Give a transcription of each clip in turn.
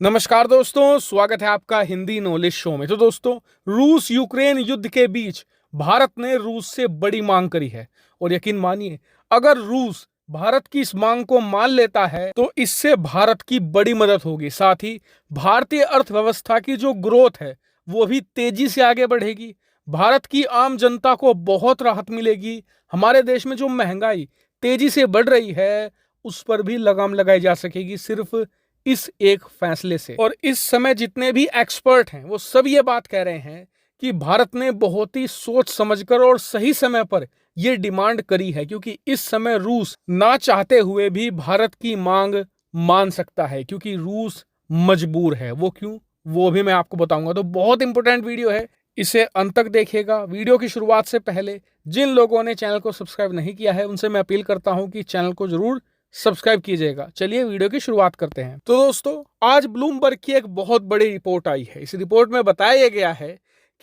नमस्कार दोस्तों, स्वागत है आपका हिंदी नॉलेज शो में। तो दोस्तों, रूस यूक्रेन युद्ध के बीच भारत ने रूस से बड़ी मांग करी है और यकीन मानिए, अगर रूस भारत की इस मांग को मान लेता है तो इससे भारत की बड़ी मदद होगी। साथ ही भारतीय अर्थव्यवस्था की जो ग्रोथ है वो भी तेजी से आगे बढ़ेगी। भारत की आम जनता को बहुत राहत मिलेगी। हमारे देश में जो महंगाई तेजी से बढ़ रही है उस पर भी लगाम लगाई जा सकेगी सिर्फ इस एक फैसले से। और इस समय जितने भी एक्सपर्ट हैं वो सब ये बात कह रहे हैं कि भारत ने बहुत ही सोच समझकर और सही समय पर ये डिमांड करी है, क्योंकि इस समय रूस ना चाहते हुए भी भारत की मांग मान सकता है, क्योंकि रूस मजबूर है। वो क्यों, वो भी मैं आपको बताऊंगा। तो बहुत इंपॉर्टेंट वीडियो है, इसे अंत तक देखिएगा। वीडियो की शुरुआत से पहले जिन लोगों ने चैनल को सब्सक्राइब नहीं किया है उनसे मैं अपील करता हूं कि चैनल को जरूर सब्सक्राइब कीजिएगा। चलिए वीडियो की शुरुआत करते हैं। तो दोस्तों, आज ब्लूमबर्ग की एक बहुत बड़ी रिपोर्ट आई है। इस रिपोर्ट में बताया गया है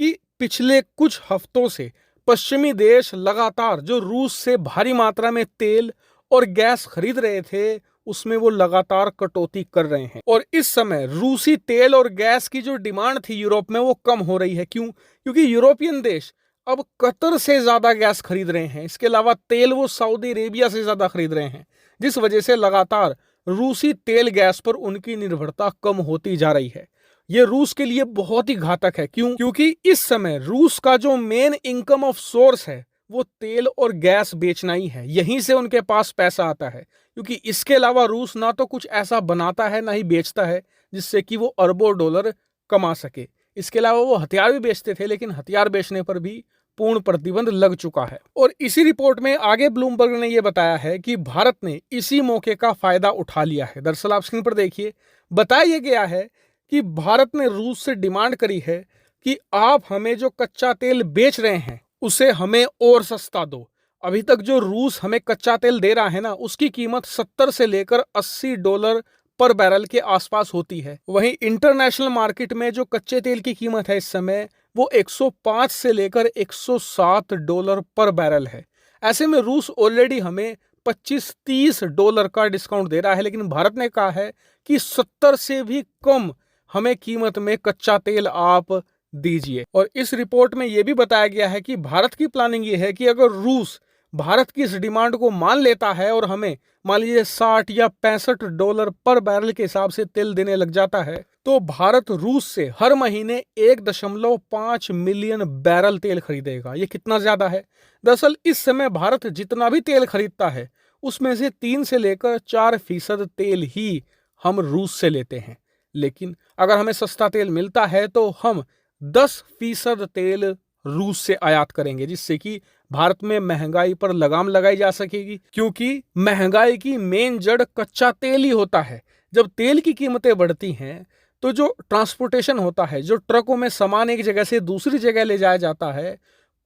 कि पिछले कुछ हफ्तों से पश्चिमी देश लगातार जो रूस से भारी मात्रा में तेल और गैस खरीद रहे थे उसमें वो लगातार कटौती कर रहे हैं। और इस समय रूसी तेल और गैस की जो डिमांड थी यूरोप में वो कम हो रही है। क्यों? क्योंकि यूरोपियन देश अब कतर से ज्यादा गैस खरीद रहे हैं। इसके अलावा तेल वो सऊदी अरेबिया से ज्यादा खरीद रहे हैं, जिस वजह से लगातार रूसी तेल गैस पर उनकी निर्भरता कम होती जा रही है। यह रूस के लिए बहुत ही घातक है। क्यों? क्योंकि इस समय रूस का जो मेन इनकम ऑफ सोर्स है वो तेल और गैस बेचना ही है। यहीं से उनके पास पैसा आता है, क्योंकि इसके अलावा रूस ना तो कुछ ऐसा बनाता है ना ही बेचता है जिससे कि वो अरबों डॉलर कमा सके। इसके अलावा वो हथियार भी बेचते थे, लेकिन हथियार बेचने पर भी पूर्ण प्रतिबंध लग चुका है। और इसी रिपोर्ट में आगे ब्लूमबर्ग ने यह बताया है कि भारत ने इसी मौके का फायदा उठा लिया है। दरअसल आप स्क्रीन पर देखिए, बताया गया है कि भारत ने रूस से डिमांड करी है कि आप हमें जो कच्चा तेल बेच रहे हैं उसे हमें और सस्ता दो। अभी तक जो रूस हमें कच्चा तेल दे रहा है ना, उसकी कीमत 70 से लेकर $80 पर बैरल के आसपास होती है। वहीं इंटरनेशनल मार्केट में जो कच्चे तेल की कीमत है इस समय वो 105 से लेकर $107 पर बैरल है। ऐसे में रूस ऑलरेडी हमें $25-30 का डिस्काउंट दे रहा है, लेकिन भारत ने कहा है कि 70 से भी कम हमें कीमत में कच्चा तेल आप दीजिए। और इस रिपोर्ट में यह भी बताया गया है कि भारत की प्लानिंग ये है कि अगर रूस भारत की इस डिमांड को मान लेता है और हमें मान लीजिए $60 या $65 पर बैरल के हिसाब से तेल देने लग जाता है, तो भारत रूस से हर महीने 1.5 मिलियन बैरल तेल खरीदेगा। ये कितना ज्यादा है? दरअसल इस समय भारत जितना भी तेल खरीदता है उसमें से 3 से लेकर 4% तेल ही हम रूस से लेते हैं। लेकिन अगर हमें सस्ता तेल मिलता है तो हम 10% तेल रूस से आयात करेंगे, जिससे कि भारत में महंगाई पर लगाम लगाई जा सकेगी। क्योंकि महंगाई की मेन जड़ कच्चा तेल ही होता है। जब तेल की कीमतें बढ़ती हैं तो जो ट्रांसपोर्टेशन होता है, जो ट्रकों में सामान एक जगह से दूसरी जगह ले जाया जाता है,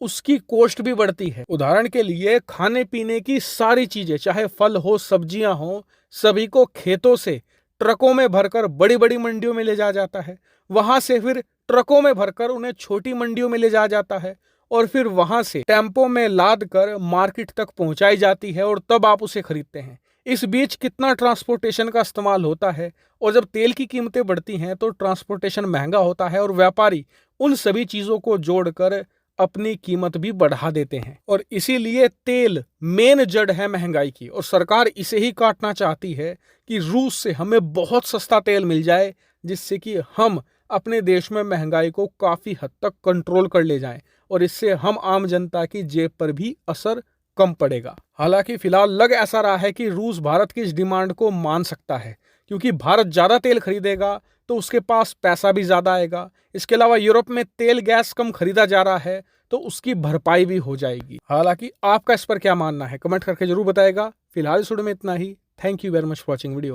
उसकी कॉस्ट भी बढ़ती है। उदाहरण के लिए खाने पीने की सारी चीजें, चाहे फल हो सब्जियां हो, सभी को खेतों से ट्रकों में भरकर बड़ी बड़ी मंडियों में ले जाया जाता है। वहां से फिर ट्रकों में भरकर उन्हें छोटी मंडियों में ले जाया जाता है और फिर वहां से टेम्पो में लाद कर मार्केट तक पहुंचाई जाती है और तब आप उसे खरीदते हैं। इस बीच कितना ट्रांसपोर्टेशन का इस्तेमाल होता है, और जब तेल की कीमतें बढ़ती हैं तो ट्रांसपोर्टेशन महंगा होता है और व्यापारी उन सभी चीजों को जोड़कर अपनी कीमत भी बढ़ा देते हैं। और इसीलिए तेल मेन जड़ है महंगाई की, और सरकार इसे ही काटना चाहती है कि रूस से हमें बहुत सस्ता तेल मिल जाए, जिससे कि हम अपने देश में महंगाई को काफी हद तक कंट्रोल कर ले जाएं और इससे हम आम जनता की जेब पर भी असर कम पड़ेगा। हालांकि फिलहाल लग ऐसा रहा है कि रूस भारत की इस डिमांड को मान सकता है, क्योंकि भारत ज्यादा तेल खरीदेगा तो उसके पास पैसा भी ज्यादा आएगा। इसके अलावा यूरोप में तेल गैस कम खरीदा जा रहा है तो उसकी भरपाई भी हो जाएगी। हालांकि आपका इस पर क्या मानना है कमेंट करके जरूर बताएगा। फिलहाल इस वीडियो में इतना ही। Thank you very much for watching video.